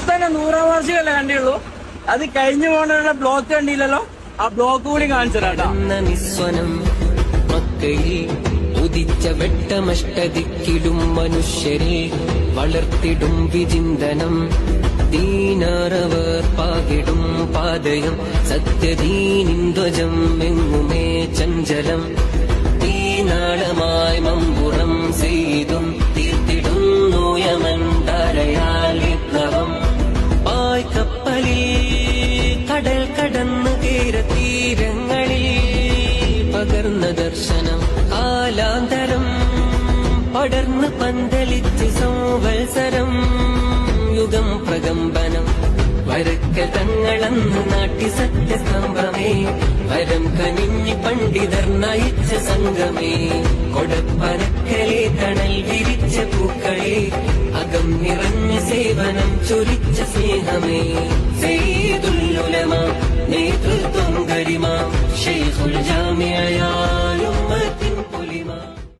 തന്നെ 100ാം വാർഷികമല്ലേ കണ്ടുള്ളൂ. അത് കഴിഞ്ഞു പോകണ ബ്ലോക്ക് കണ്ടില്ലല്ലോ. ആ ബ്ലോക്ക് കൂടി കാണിച്ചിട്ടാ. നിസ്വനം മക്കയിൽ ഉദിച്ച വെട്ടമഷ്ടദിക്കിടും മനുഷ്യരെ വളർത്തിടും വിചിന്തനം. ദീനാറവർ പാകിടും പാതയം സത്യദീനിന്ദ്വജം എങ്ങുമേ ചഞ്ചലം. തീനാളമായി മമ്പുറം ചെയ്തും തീർത്തിടുന്നു യമൻ ധാരയാൽ വിപ്ലവം. പായ്ക്കപ്പലിൽ കടൽ കടന്നു തീരതീരങ്ങളിൽ പകർന്ന ദർശനം. കാലാന്തരം പടർന്ന് പന്തലിച്ച് സംവത്സരം യുഗം പ്രകമ്പനം. വരക്ക തങ്ങളന്ന് നാട്ടി സത്യസ്തംഭമേ വരം കനിഞ്ഞ് പണ്ഡിതർ നയിച്ച സംഘമേ. കൊടപ്പനക്കലെ തണൽ വിരിച്ച പൂക്കളെ അകം നിറഞ്ഞ സേവനം ചൊരിച്ച സ്നേഹമേ. സയ്യിദുൽ ഉലമ നേതൃത്വം ഗരിമ ശൈഖുൽ ജാമിഅ